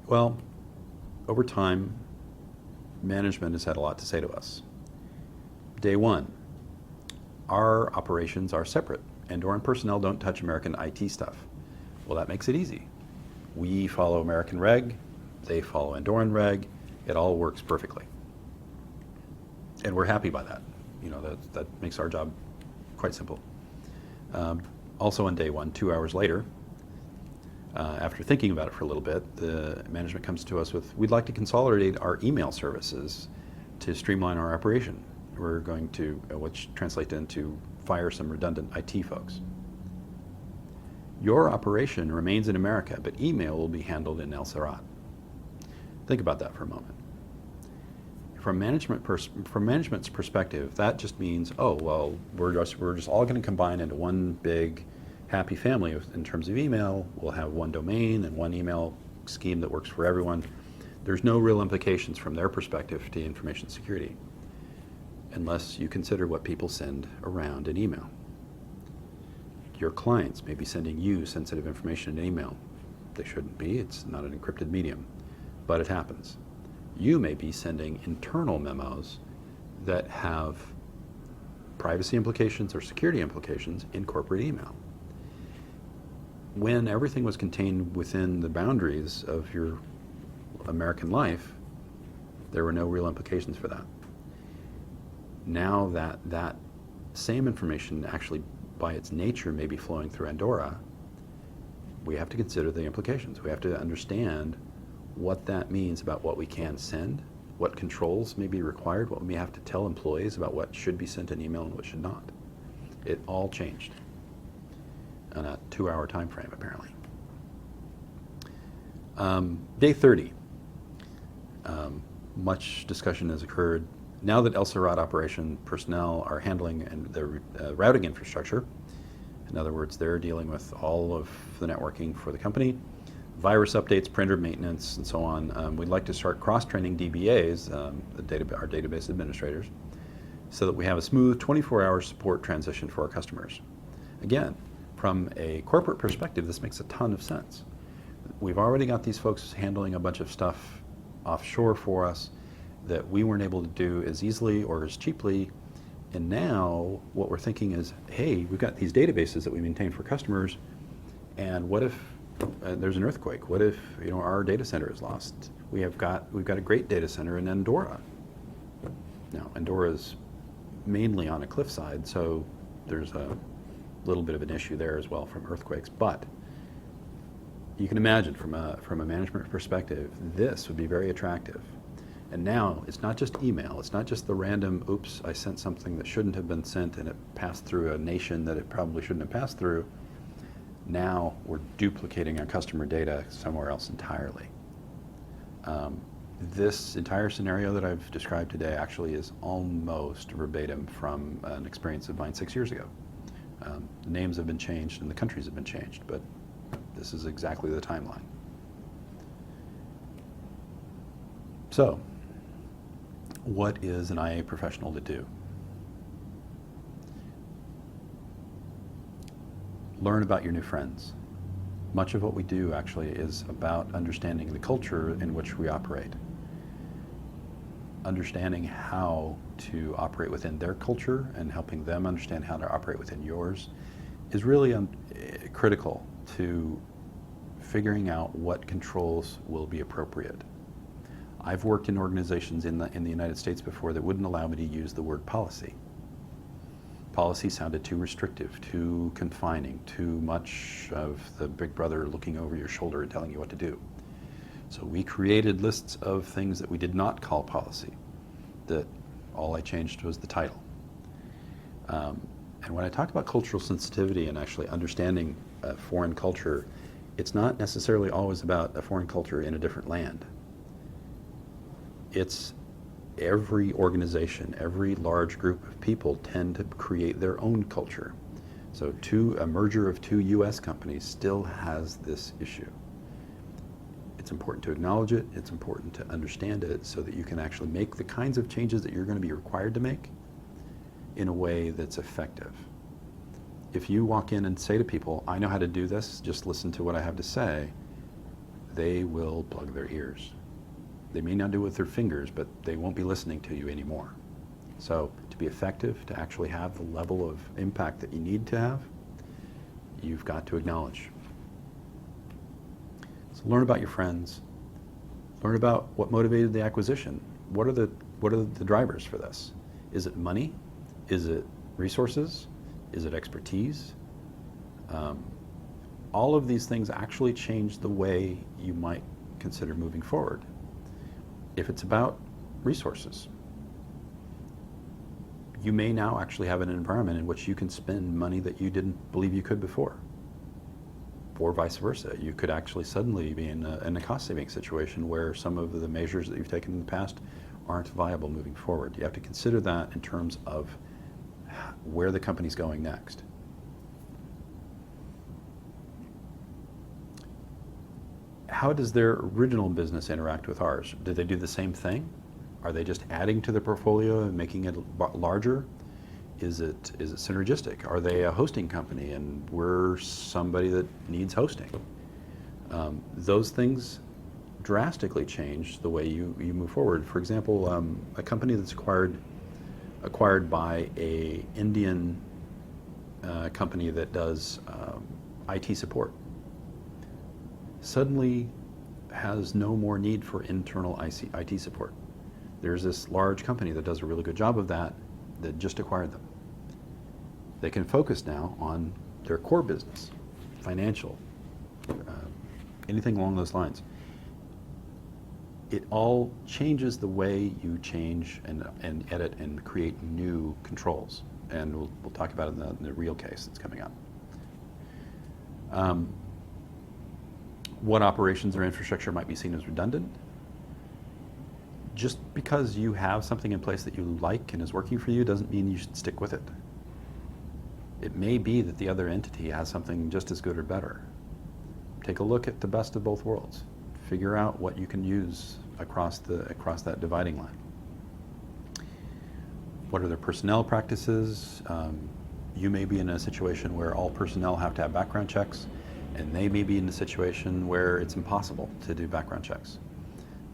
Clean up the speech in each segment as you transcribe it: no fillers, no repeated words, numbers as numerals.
Well, over time, management has had a lot to say to us. Day one, our operations are separate. Andorran personnel don't touch American IT stuff. Well, that makes it easy. We follow American reg, they follow Andorran reg, it all works perfectly. And we're happy by that. That makes our job quite simple. Also on day one, 2 hours later, after thinking about it for a little bit, the management comes to us with, we'd like to consolidate our email services to streamline our operation. We're going to, which translates into fire some redundant IT folks. Your operation remains in America, but email will be handled in El Serrat. Think about that for a moment. From management's perspective, that just means, oh, well, we're just all going to combine into one big happy family in terms of email. We'll have one domain and one email scheme that works for everyone. There's no real implications from their perspective to information security, unless you consider what people send around in email. Your clients may be sending you sensitive information in email. They shouldn't be, it's not an encrypted medium, but it happens. You may be sending internal memos that have privacy implications or security implications in corporate email. When everything was contained within the boundaries of your American life, there were no real implications for that. Now that same information actually by its nature may be flowing through Andorra, we have to consider the implications. We have to understand what that means about what we can send, what controls may be required, what we may have to tell employees about what should be sent in email and what should not. It all changed in a 2-hour time frame, apparently. Day 30. Much discussion has occurred. Now that El Serrat operation personnel are handling the routing infrastructure, in other words, they're dealing with all of the networking for the company, virus updates, printer maintenance, and so on. We'd like to start cross-training DBAs, our database administrators, so that we have a smooth 24-hour support transition for our customers. Again, from a corporate perspective, this makes a ton of sense. We've already got these folks handling a bunch of stuff offshore for us that we weren't able to do as easily or as cheaply. And now what we're thinking is, hey, we've got these databases that we maintain for customers, and what if there's an earthquake? What if our data center is lost? We've got a great data center in Andorra. Now, Andorra is mainly on a cliffside, so there's a little bit of an issue there as well from earthquakes. But you can imagine from a management perspective, this would be very attractive. And now it's not just email. It's not just the random, oops, I sent something that shouldn't have been sent and it passed through a nation that it probably shouldn't have passed through. Now we're duplicating our customer data somewhere else entirely. This entire scenario that I've described today actually is almost verbatim from an experience of mine 6 years ago. The names have been changed and the countries have been changed, but this is exactly the timeline. So, what is an IA professional to do? Learn about your new friends. Much of what we do actually is about understanding the culture in which we operate. Understanding how to operate within their culture and helping them understand how to operate within yours is really critical to figuring out what controls will be appropriate. I've worked in organizations in the United States before that wouldn't allow me to use the word policy. Policy sounded too restrictive, too confining, too much of the big brother looking over your shoulder and telling you what to do. So we created lists of things that we did not call policy, that all I changed was the title. And when I talk about cultural sensitivity and actually understanding a foreign culture, it's not necessarily always about a foreign culture in a different land. It's every organization, every large group of people tend to create their own culture. So a merger of two US companies still has this issue. It's important to acknowledge it, it's important to understand it so that you can actually make the kinds of changes that you're going to be required to make in a way that's effective. If you walk in and say to people, I know how to do this, just listen to what I have to say, they will plug their ears. They may not do it with their fingers, but they won't be listening to you anymore. So to be effective, to actually have the level of impact that you need to have, you've got to acknowledge. So learn about your friends. Learn about what motivated the acquisition. What are the drivers for this? Is it money? Is it resources? Is it expertise? All of these things actually change the way you might consider moving forward. If it's about resources, you may now actually have an environment in which you can spend money that you didn't believe you could before. Or vice versa. You could actually suddenly be in a cost-saving situation where some of the measures that you've taken in the past aren't viable moving forward. You have to consider that in terms of where the company's going next. How does their original business interact with ours? Do they do the same thing? Are they just adding to the portfolio and making it larger? Is it synergistic? Are they a hosting company and we're somebody that needs hosting? Those things drastically change the way you move forward. For example, a company that's acquired by a Indian company that does IT support suddenly has no more need for internal IT support. There's this large company that does a really good job of that just acquired them. They can focus now on their core business, financial, anything along those lines. It all changes the way you change and edit and create new controls. And we'll talk about it in the real case that's coming up. What operations or infrastructure might be seen as redundant? Just because you have something in place that you like and is working for you doesn't mean you should stick with it. It may be that the other entity has something just as good or better. Take a look at the best of both worlds. Figure out what you can use across that dividing line. What are their personnel practices? You may be in a situation where all personnel have to have background checks, and they may be in a situation where it's impossible to do background checks.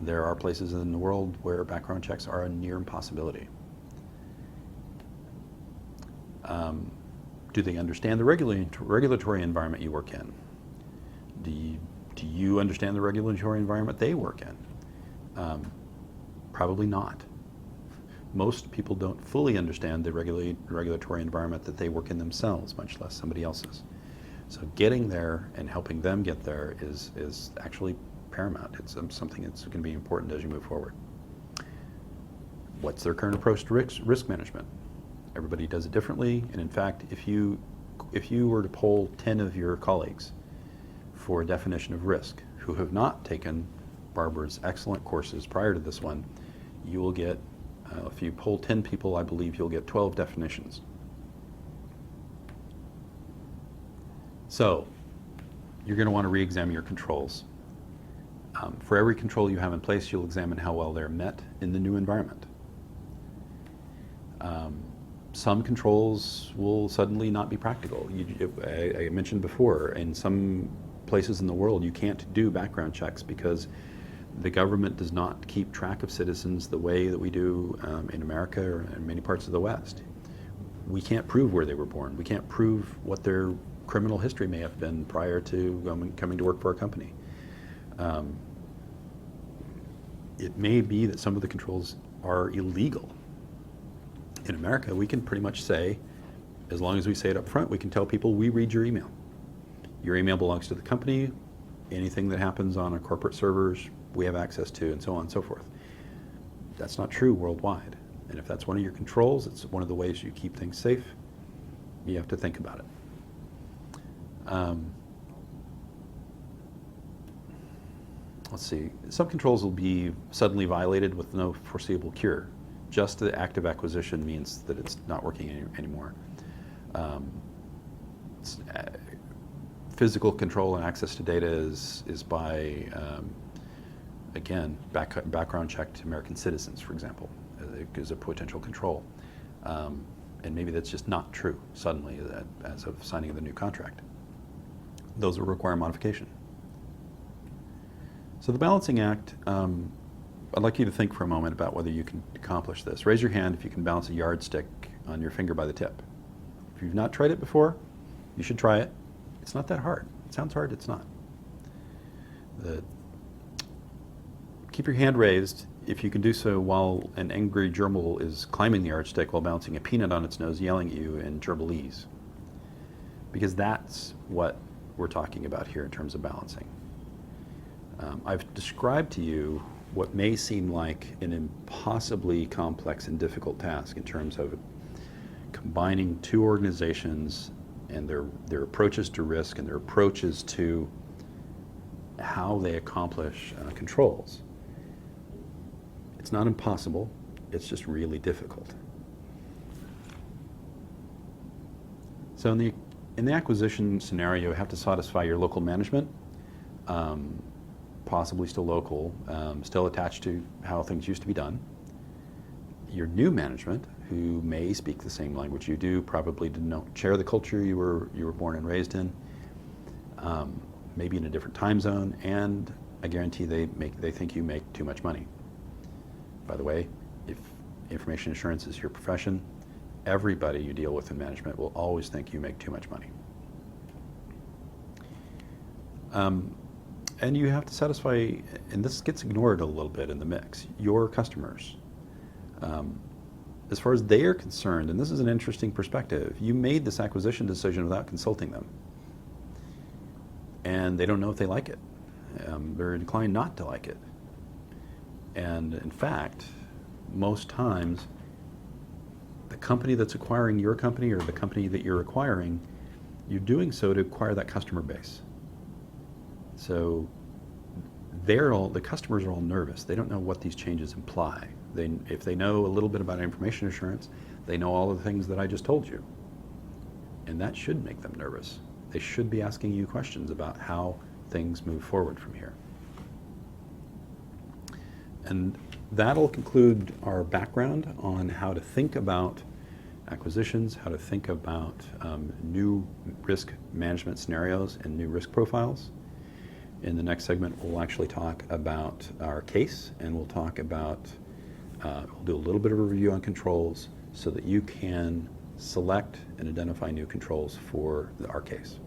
There are places in the world where background checks are a near impossibility. Do they understand the regulatory environment you work in? Do you understand the regulatory environment they work in? Probably not. Most people don't fully understand the regulatory environment that they work in themselves, much less somebody else's. So getting there and helping them get there is actually paramount. It's something that's going to be important as you move forward. What's their current approach to risk management? Everybody does it differently, and in fact, if you were to poll 10 of your colleagues for a definition of risk who have not taken Barbara's excellent courses prior to this one, you will get, if you poll 10 people, I believe you'll get 12 definitions. So you're going to want to re-examine your controls. For every control you have in place, you'll examine how well they're met in the new environment. Some controls will suddenly not be practical. I mentioned before, in some places in the world, you can't do background checks because the government does not keep track of citizens the way that we do in America or in many parts of the West. We can't prove where they were born. We can't prove what their criminal history may have been prior to coming to work for our company. It may be that some of the controls are illegal. In America, we can pretty much say, as long as we say it up front, we can tell people, we read your email. Your email belongs to the company. Anything that happens on our corporate servers, we have access to, and so on and so forth. That's not true worldwide. And if that's one of your controls, it's one of the ways you keep things safe, you have to think about it. Let's see, some controls will be suddenly violated with no foreseeable cure. Just the act of acquisition means that it's not working anymore. Physical control and access to data is by, again, background check to American citizens, for example, is a potential control. And maybe that's just not true suddenly as of signing the new contract. Those will require modification. So the Balancing Act, I'd like you to think for a moment about whether you can accomplish this. Raise your hand if you can balance a yardstick on your finger by the tip. If you've not tried it before, you should try it. It's not that hard. It sounds hard, it's not. Keep your hand raised if you can do so while an angry gerbil is climbing the yardstick while balancing a peanut on its nose, yelling at you in gerbilese. Because that's what we're talking about here in terms of balancing. I've described to you what may seem like an impossibly complex and difficult task in terms of combining two organizations and their approaches to risk and their approaches to how they accomplish controls. It's not impossible, it's just really difficult. So in the acquisition scenario, you have to satisfy your local management, possibly still local, still attached to how things used to be done. Your new management, who may speak the same language you do, probably didn't share the culture you were born and raised in, maybe in a different time zone, and I guarantee they think you make too much money. By the way, if information assurance is your profession, everybody you deal with in management will always think you make too much money. And you have to satisfy, and this gets ignored a little bit in the mix, your customers. As far as they are concerned, and this is an interesting perspective, you made this acquisition decision without consulting them. And they don't know if they like it. They're inclined not to like it. And in fact, most times, the company that's acquiring your company or the company that you're acquiring, you're doing so to acquire that customer base. So the customers are all nervous. They don't know what these changes imply. If they know a little bit about information assurance, they know all the things that I just told you. And that should make them nervous. They should be asking you questions about how things move forward from here. And that'll conclude our background on how to think about acquisitions, how to think about new risk management scenarios and new risk profiles. In the next segment, we'll actually talk about our case, and we'll talk about, we'll do a little bit of a review on controls so that you can select and identify new controls for our case.